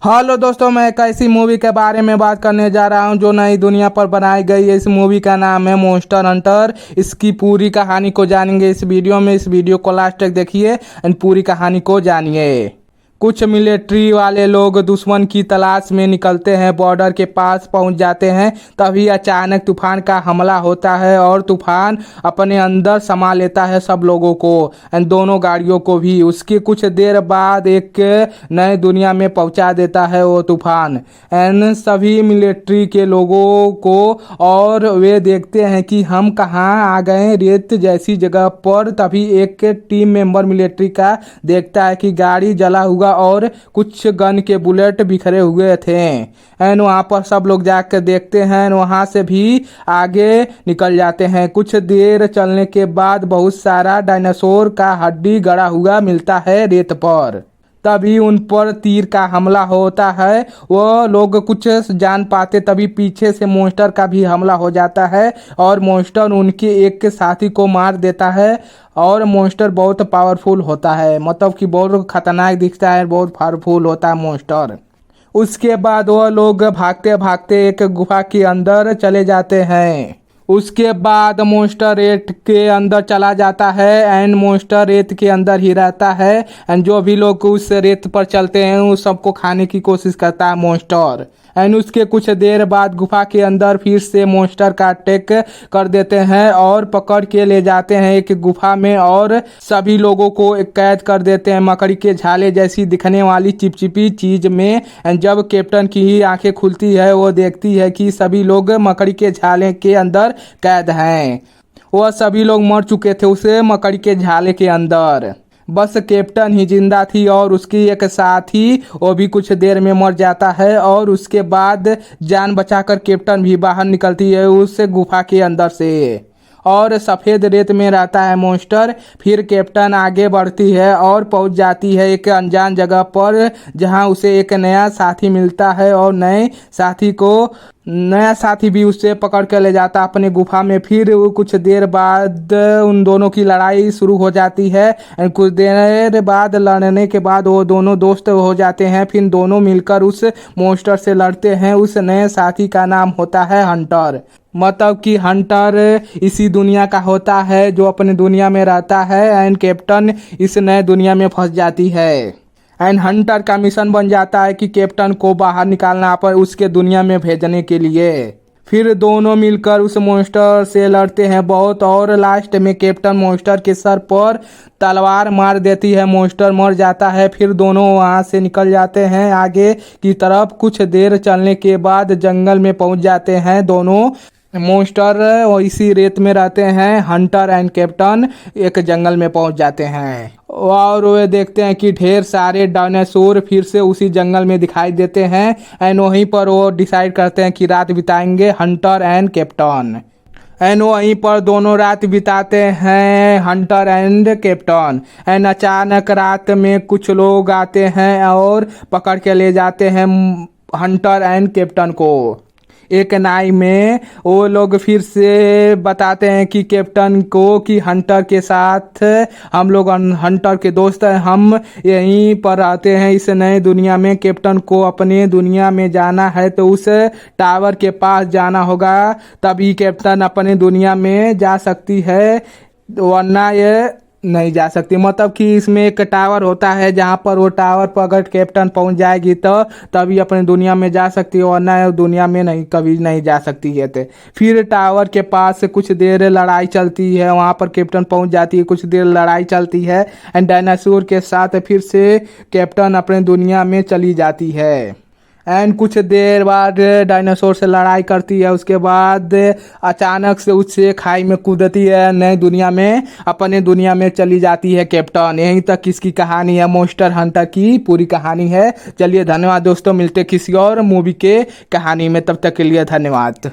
Hello दोस्तों, मैं एक ऐसी मूवी के बारे में बात करने जा रहा हूं जो नई दुनिया पर बनाई गई है। इस मूवी का नाम है मॉन्स्टर हंटर। इसकी पूरी कहानी को जानेंगे इस वीडियो में। इस वीडियो को लास्ट तक देखिए एंड पूरी कहानी को जानिए। कुछ मिलिट्री वाले लोग दुश्मन की तलाश में निकलते हैं, बॉर्डर के पास पहुंच जाते हैं। तभी अचानक तूफान का हमला होता है और तूफान अपने अंदर समा लेता है सब लोगों को एंड दोनों गाड़ियों को भी। उसके कुछ देर बाद एक नए दुनिया में पहुंचा देता है वो तूफान एंड सभी मिलिट्री के लोगों को। और वे देखते हैं कि हम कहाँ आ गए, रेत जैसी जगह पर। तभी एक टीम मेंबर मिलिट्री का देखता है कि गाड़ी जला हुआ और कुछ गन के बुलेट बिखरे हुए थे एंड वहाँ पर सब लोग जाकर देखते हैं। वहाँ से भी आगे निकल जाते हैं। कुछ देर चलने के बाद बहुत सारा डायनासोर का हड्डी गड़ा हुआ मिलता है रेत पर। तभी उन पर तीर का हमला होता है, वो लोग कुछ जान पाते। तभी पीछे से मॉन्स्टर का भी हमला हो जाता है और मॉन्स्टर उनके एक साथी को मार देता है। और मॉन्स्टर बहुत पावरफुल होता है, मतलब कि बहुत खतरनाक दिखता है, बहुत पावरफुल होता है मॉन्स्टर। उसके बाद वो लोग भागते भागते एक गुफा के अंदर चले जाते हैं। उसके बाद मॉन्स्टर रेत के अंदर चला जाता है एंड मॉन्स्टर रेत के अंदर ही रहता है एंड जो भी लोग उस रेत पर चलते हैं उस सबको खाने की कोशिश करता है मॉन्स्टर। एंड उसके कुछ देर बाद गुफा के अंदर फिर से मॉन्स्टर का अटैक कर देते हैं और पकड़ के ले जाते हैं एक गुफा में और सभी लोगों को कैद कर देते हैं मकड़ी के झाले जैसी दिखने वाली चिपचिपी चीज में। एंड जब कैप्टन की ही आंखें खुलती है, वो देखती है कि सभी लोग मकड़ी के झाले के अंदर कैद हैं। वह सभी लोग मर चुके थे उसे मकड़ी के झाले के अंदर। बस कैप्टन ही जिंदा थी और उसकी एक साथी वो भी कुछ देर में मर जाता है। और उसके बाद जान बचाकर कैप्टन भी बाहर निकलती है उस गुफा के अंदर से और सफ़ेद रेत में रहता है मॉन्स्टर। फिर कैप्टन आगे बढ़ती है और पहुंच जाती है एक अनजान जगह पर जहां उसे एक नया साथी मिलता है और नया साथी भी उससे पकड़ कर ले जाता है अपने गुफा में। फिर कुछ देर बाद उन दोनों की लड़ाई शुरू हो जाती है एंड कुछ देर बाद लड़ने के बाद वो दोनों दोस्त हो जाते हैं। फिर दोनों मिलकर उस मॉन्स्टर से लड़ते हैं। उस नए साथी का नाम होता है हंटर, मतलब कि हंटर इसी दुनिया का होता है जो अपने दुनिया में रहता है एंड कैप्टन इस नए दुनिया में फंस जाती है एंड हंटर का मिशन बन जाता है कि कैप्टन को बाहर निकालना पर उसके दुनिया में भेजने के लिए। फिर दोनों मिलकर उस मॉन्स्टर से लड़ते हैं बहुत और लास्ट में कैप्टन मॉन्स्टर के सर पर तलवार मार देती है, मॉन्स्टर मर जाता है। फिर दोनों वहां से निकल जाते हैं आगे की तरफ। कुछ देर चलने के बाद जंगल में पहुंच जाते हैं दोनों मॉन्स्टर। इसी रेत में रहते हैं हंटर एंड कैप्टन एक जंगल में पहुंच जाते हैं और वे देखते हैं कि ढेर सारे डायनासोर फिर से उसी जंगल में दिखाई देते हैं एंड वहीं पर वो डिसाइड करते हैं कि रात बिताएंगे हंटर एंड कैप्टन। एंड वहीं पर दोनों रात बिताते हैं हंटर एंड कैप्टन। एंड अचानक रात में कुछ लोग आते हैं और पकड़ के ले जाते हैं हंटर एंड कैप्टन को एक नाई में। वो लोग फिर से बताते हैं कि कैप्टन को कि हंटर के साथ हम लोग हंटर के दोस्त हैं, हम यहीं पर आते हैं इस नए दुनिया में। कैप्टन को अपने दुनिया में जाना है तो उस टावर के पास जाना होगा, तभी कैप्टन अपने दुनिया में जा सकती है, वरना ये नहीं जा सकती। मतलब कि इसमें एक टावर होता है जहाँ पर वो टावर पर अगर कैप्टन पहुंच जाएगी तो तभी अपने दुनिया में जा सकती है, वरना दुनिया में नहीं, कभी नहीं जा सकती है। तो फिर टावर के पास कुछ देर लड़ाई चलती है, वहाँ पर कैप्टन पहुंच जाती है, कुछ देर लड़ाई चलती है एंड डायनासोर के साथ फिर से कैप्टन अपने दुनिया में चली जाती है एंड कुछ देर बाद डायनासोर से लड़ाई करती है। उसके बाद अचानक से उससे खाई में कूदती है, नई दुनिया में अपने दुनिया में चली जाती है कैप्टन। यहीं तक इसकी कहानी है, मॉन्स्टर हंटर की पूरी कहानी है। चलिए धन्यवाद दोस्तों, मिलते किसी और मूवी के कहानी में, तब तक के लिए धन्यवाद।